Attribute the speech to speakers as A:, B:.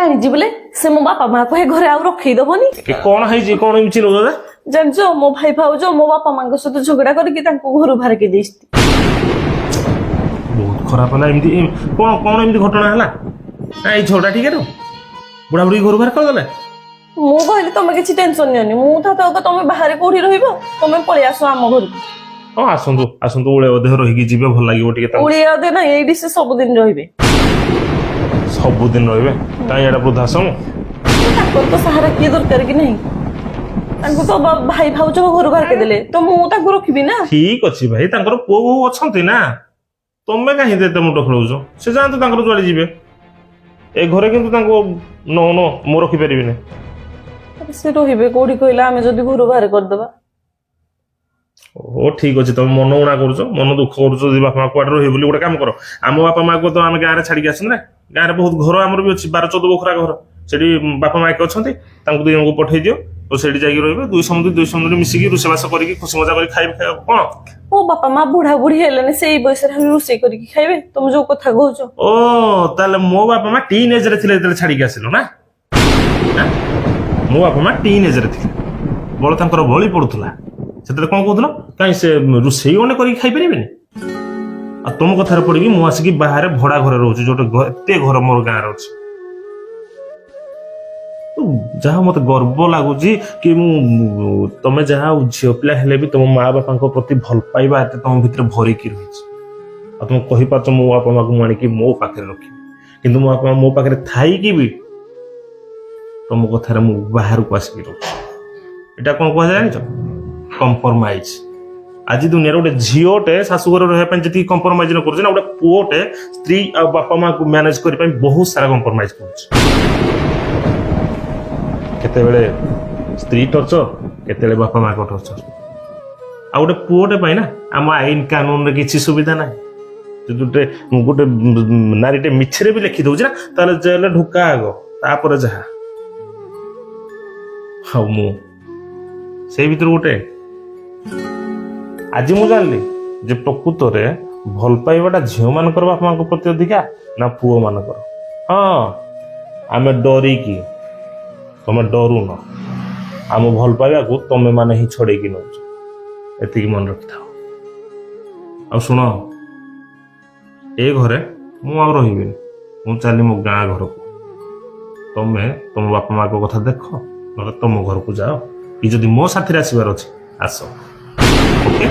A: ଜାଣିଛି ବୋଲେ ସେ ମୋ ବାପା ମାକୁ ଏ ଘରେ ଆଉ ରଖେଇଦବନି।
B: କଣ ହେଇଛି କଣ ଏମିତି ଚିଲଉଛ?
A: ଜାଣିଛ ମୋ ଭାଇ ଭାଉଜ ମୋ ବାପା ମାଙ୍କ ସହିତ ଝଗଡା କରିକି ତାଙ୍କୁ ଘରୁ ବାହାରିକି ଦେଇଛି।
B: ବହୁତ ଖରାପ ହେଲା ଏମିତି କଣ କଣ ଏମିତି ଘଟଣା ହେଲା? ଏଇ ଝଗଡା ଟିକେ ର ବୁଢା ବୁଢୀ ଘରୁ ବାହାର କରିଦେଲେ।
A: ମୁଁ କହିଲି ତମେ କିଛି ଟେନସନ ନିଅନି, ମୁଁ ଥାଉ ତମେ ବାହାରେ କୋଉଠି ରହିବ, ତମେ ପଳେଇ ଆସ ଆମ ଘରକୁ।
B: ହଁ ଆସନ୍ତୁ ଆସନ୍ତୁ, ଓଳିଆ ଦେହ ରହିକି ଯିବେ, ଭଲ ଲାଗିବ ଟିକେ।
A: ଓଳିଆ ଦେ ନା, ଏଇଠି ସେ ସବୁଦିନ ରହିବେ।
B: ସବୁଦିନ ରହିବେ? କାହିଁ ଏଇଟା ବୃଦ୍ଧାଶ୍ରମ?
A: ତାଙ୍କର ତ ସାହାରା କିଏ ଦରକାର କି ନାହିଁ? ତାଙ୍କୁ ତ ଭାଇ ଭାଉଜ ଘରୁ ବାହାରକେ ଦେଲେ, ତ ମୁଁ ତାଙ୍କୁ ରଖିବି ନା।
B: ଠିକ ଅଛି ଭାଇ, ତାଙ୍କର ପୁଅ ବୋହୁ ଅଛନ୍ତି ନା, ତମେ କାହିଁକି ଏତେ ମୁଣ୍ଡ ଖେଳଉଛ? ସେ ଯାଆନ୍ତୁ ତାଙ୍କର ଯୁଆଡେ ଯିବେ, ଏ ଘରେ କିନ୍ତୁ ତାଙ୍କୁ ମୁଁ ରଖିପାରିବିନି।
A: ସେ ରହିବେ କୋଉଠି କହିଲା, ଆମେ ଯଦି ଘରୁ ବାହାର କରିଦବା?
B: ଓ ଠିକ ଅଛି, ତମେ ମନ ଉଣା କରୁଛ, ମନ ଦୁଃଖ କରୁଛ ଯଦି ବାପା ମା କୁଆଡେ ରହିବେ ବୋଲି। ଗୋଟେ କାମ କର, ଆମ ବାପା ମାକୁ ତ ଆମେ ଗାଁରେ ଛାଡିକି ଆସିଛୁ ନା, ଗାଁରେ ବହୁତ ଘର ଆମର ବି ଅଛି, 12-14 ବଖରା ଘର। ସେଠି ବାପା ମା ଅଛନ୍ତି, ତାଙ୍କୁ 2 ଜଣଙ୍କୁ ପଠେଇ ଦିଅ, ଓ ସେଠି ଯାଇକି ରହିବେ। 2 ସମୁଦ୍ର ମିଶିକି ରୋଷେଇବାସ କରିକି ଖୁସି ମଜା କରି ଖାଇବେ କଣ?
A: ମୋ ବାପା ମା ବୁଢା ବୁଢୀ ହେଲେନି, ସେଇ ବୟସରେ ଆମେ ରୋଷେଇ କରିକି ଖାଇବେ? ତମେ ଯୋଉ କଥା କହୁଛ।
B: ଓ ତାହେଲେ ମୋ ବାପା ମା ଟିନ୍ ଏଜ ରେ ଥିଲେ ଯେତେବେଳେ ଛାଡିକି ଆସିଲ ନା? ମୋ ବାପା ମା ଟିନ୍ ଏଜ ରେ ଥିଲେ, ବଳ ତାଙ୍କର ବଳି ପଡୁଥିଲା, ସେଥିରେ କଣ କହୁଥିଲ? କାହିଁ ସେ ରୋଷେଇ ଗଣ୍ଡେ କରିକି ଖାଇପାରିବେନି? ଆଉ ତମ କଥାରେ ପଡିକି ମୁଁ ଆସିକି ବାହାରେ ଭଡା ଘରେ ରହୁଛି, ଯୋଉଟା ଏତେ ଘର ମୋର ଗାଁରେ ଅଛି। ଯାହା ମତେ ଗର୍ବ ଲାଗୁଛି କି ତମେ ଯାହା ଝିଅ ପିଲା ହେଲେ ବି ତମ ମା ବାପାଙ୍କ ପ୍ରତି ଭଲ ପାଇବା ଏତେ ତମ ଭିତରେ ଭରିକି ରହିଛି। ଆଉ ତମେ କହିପାରୁଛ ମୋ ବାପା ମାକୁ ମୁଁ ଆଣିକି ମୋ ପାଖରେ ରଖିବି, କିନ୍ତୁ ମୋ ବାପା ମା ମୋ ପାଖରେ ଥାଇକି ବି ତମ କଥାରେ ମୁଁ ବାହାରକୁ ଆସିକି ରହୁଛି। ଏଇଟା କଣ କୁହାଯାଏ ଜାଣିଛ? କମ୍ପ୍ରମାଇଜ। ଆଜି ଦୁନିଆରେ ଗୋଟେ ଝିଅଟେ ଶାଶୁଘରେ ରହିବା ପାଇଁ ଯେତିକି କମ୍ପ୍ରମାଇଜ ନ କରୁଛି ନା, ଗୋଟେ ପୁଅଟେ ସ୍ତ୍ରୀ ଆଉ ବାପା ମାକୁ ମ୍ୟାନେଜ କରିବା ପାଇଁ ବହୁତ ସାରା କମ୍ପ୍ରମାଇଜ କରୁଛି। କେତେବେଳେ ସ୍ତ୍ରୀ ଟର୍ଚର, କେତେବେଳେ ବାପା ମାଙ୍କ ଟର୍ଚର। ଆଉ ଗୋଟେ ପୁଅଟେ ପାଇଁ ନା ଆମ ଆଇନ କାନୁନରେ କିଛି ସୁବିଧା ନାହିଁ। ଯଦି ଗୋଟେ ନାରୀଟେ ମିଛରେ ବି ଲେଖି ଦଉଛି ନା, ତାହେଲେ ଜେଲ ଢୁକା ଆଗ, ତାପରେ ଯାହା। ଆଉ ମୁଁ ସେଇ ଭିତରୁ ଗୋଟେ। ଆଜି ମୁଁ ଜାଣିଲି ଯେ ପ୍ରକୃତରେ ଭଲ ପାଇବାଟା ଝିଅ ମାନଙ୍କର ବାପା ମାଙ୍କ ପ୍ରତି ଅଧିକା ନା ପୁଅ ମାନଙ୍କର। ହଁ, ଆମେ ଡରିକି, ତମେ ଡରୁନ, ଆମ ଭଲ ପାଇବାକୁ ତମେ ମାନେ ହିଁ ଛଡେଇକି ନଉଛ, ଏତିକି ମନେ ରଖିଥାଅ। ଆଉ ଶୁଣ, ଏ ଘରେ ମୁଁ ଆଉ ରହିବିନି, ମୁଁ ଚାଲି ମୋ ଗାଁ ଘରକୁ। ତମେ ତମ ବାପା ମାଙ୍କ କଥା ଦେଖ, ନହେଲେ ତମ ଘରକୁ ଯାଅ, କି ଯଦି ମୋ ସାଥିରେ ଆସିବାର ଅଛି ଆସ। ଓକେ?